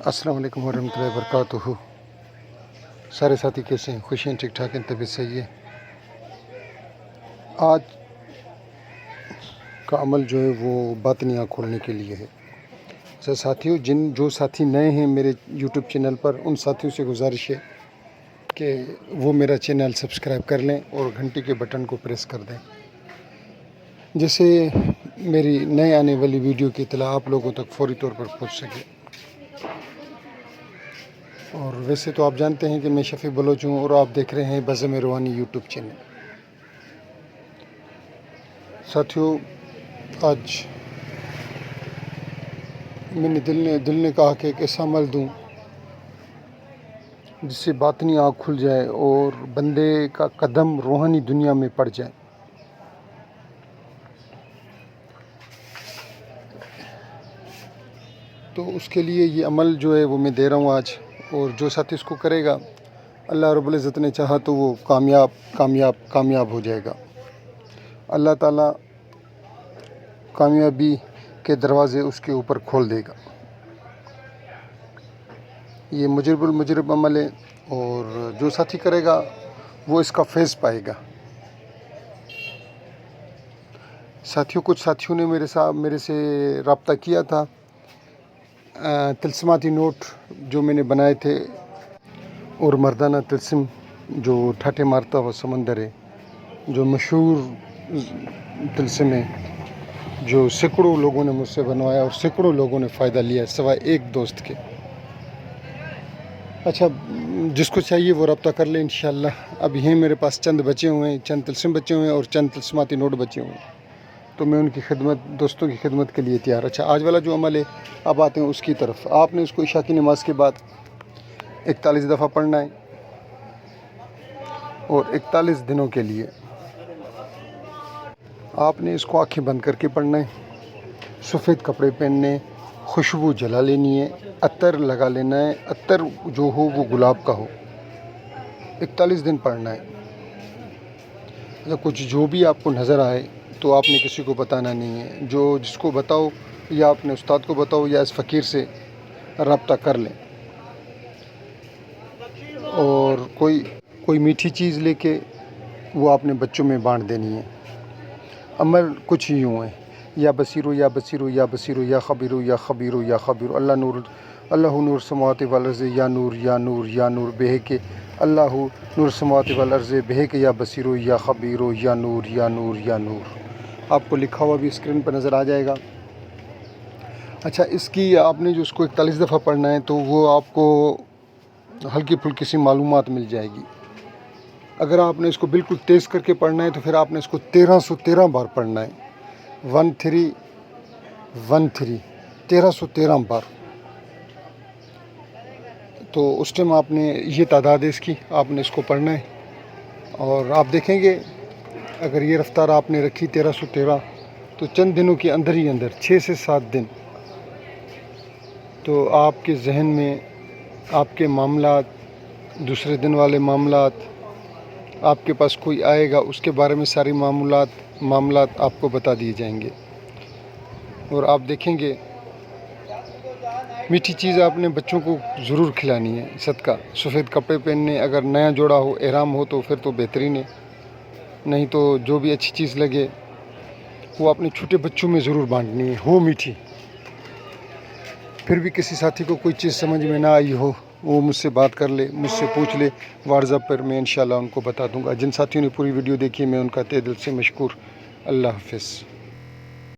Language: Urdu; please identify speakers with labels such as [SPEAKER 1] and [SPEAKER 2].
[SPEAKER 1] السلام علیکم ورحمۃ اللہ وبرکاتہ۔ سارے ساتھی کیسے ہیں؟ خوشی ہیں؟ ٹھیک ٹھاک ہیں؟ طبیعت صحیح ہے؟ آج کا عمل جو ہے وہ باطنی آنکھ کھولنے کے لیے ہے۔ ساتھیوں، جو ساتھی نئے ہیں میرے یوٹیوب چینل پر، ان ساتھیوں سے گزارش ہے کہ وہ میرا چینل سبسکرائب کر لیں اور گھنٹی کے بٹن کو پریس کر دیں، جس سے میری نئے آنے والی ویڈیو کی اطلاع آپ لوگوں تک فوری طور پر پہنچ سکے۔ اور ویسے تو آپ جانتے ہیں کہ میں شفیع بلوچ ہوں اور آپ دیکھ رہے ہیں بزم روحانی یوٹیوب چینل۔ ساتھیوں، آج میں نے دل نے کہا کہ ایک ایسا عمل دوں جس سے باطنی آنکھ کھل جائے اور بندے کا قدم روحانی دنیا میں پڑ جائے۔ تو اس کے لیے یہ عمل جو ہے وہ میں دے رہا ہوں آج، اور جو ساتھی اس کو کرے گا اللہ رب العزت نے چاہا تو وہ کامیاب ہو جائے گا۔ اللہ تعالیٰ کامیابی کے دروازے اس کے اوپر کھول دے گا۔ یہ مجرب عمل ہے، اور جو ساتھی کرے گا وہ اس کا فیض پائے گا۔ ساتھیوں، کچھ ساتھیوں نے میرے سے رابطہ کیا تھا، تلسماتی نوٹ جو میں نے بنائے تھے، اور مردانہ تلسم جو ٹھاٹھے مارتا ہوا سمندر ہے، جو مشہور تلسم ہے، جو سینکڑوں لوگوں نے مجھ سے بنوایا اور سینکڑوں لوگوں نے فائدہ لیا سوائے ایک دوست کے۔ اچھا، جس کو چاہیے وہ رابطہ کر لیں انشاءاللہ۔ اب یہ میرے پاس چند بچے ہوئے ہیں، چند تلسم بچے ہوئے ہیں اور چند تلسماتی نوٹ بچے ہوئے ہیں، تو میں ان کی دوستوں کی خدمت کے لیے تیار۔ اچھا، آج والا جو عمل ہے، اب آتے ہیں اس کی طرف۔ آپ نے اس کو عشاء کی نماز کے بعد 41 دفعہ پڑھنا ہے، اور 41 دنوں کے لیے آپ نے اس کو آنکھیں بند کر کے پڑھنا ہے۔ سفید کپڑے پہننے، خوشبو جلا لینی ہے، عطر لگا لینا ہے، عطر جو ہو وہ گلاب کا ہو۔ 41 دن پڑھنا ہے۔ اچھا، کچھ جو بھی آپ کو نظر آئے تو آپ نے کسی کو بتانا نہیں ہے، جس کو بتاؤ یا اپنے استاد کو بتاؤ یا اس فقیر سے رابطہ کر لیں، اور کوئی میٹھی چیز لے کے وہ اپنے بچوں میں بانٹ دینی ہے۔ عمل کچھ ہی یوں ہے: یا بصیرو یا بصیرو یا بصیرو یا خبیرو یا خبیرو یا خبیرو، اللہ نور السماوات والارض یا نور یا نور یا نور بہک، اللہ نور السماوات والارض بہک یا بصیرو یا خبیرو یا نور یا نور یا نور۔ آپ کو لکھا ہوا بھی اسکرین پر نظر آ جائے گا۔ اچھا، اس کی آپ نے جو اس کو 41 دفعہ پڑھنا ہے تو وہ آپ کو ہلکی پھلکی سی معلومات مل جائے گی۔ اگر آپ نے اس کو بالکل تیز کر کے پڑھنا ہے تو پھر آپ نے اس کو 1313 بار پڑھنا ہے، 1313 بار۔ تو اس ٹائم آپ نے یہ تعداد ہے اس کی، آپ نے اس کو پڑھنا ہے، اور آپ دیکھیں گے اگر یہ رفتار آپ نے رکھی 1313 تو چند دنوں کے اندر 6 سے 7 دن تو آپ کے ذہن میں آپ کے معاملات، دوسرے دن والے معاملات، آپ کے پاس کوئی آئے گا اس کے بارے میں ساری معاملات آپ کو بتا دیے جائیں گے، اور آپ دیکھیں گے میٹھی چیز آپ نے بچوں کو ضرور کھلانی ہے صدقہ۔ سفید کپڑے پہننے، اگر نیا جوڑا ہو، احرام ہو تو پھر تو بہترین ہے، نہیں تو جو بھی اچھی چیز لگے وہ اپنے چھوٹے بچوں میں ضرور بانٹنی ہے، ہو میٹھی۔ پھر بھی کسی ساتھی کو کوئی چیز سمجھ میں نہ آئی ہو، وہ مجھ سے بات کر لے، مجھ سے پوچھ لے واٹس ایپ پر، میں انشاءاللہ ان کو بتا دوں گا۔ جن ساتھیوں نے پوری ویڈیو دیکھی میں ان کا تہہ دل سے مشکور۔ اللہ حافظ۔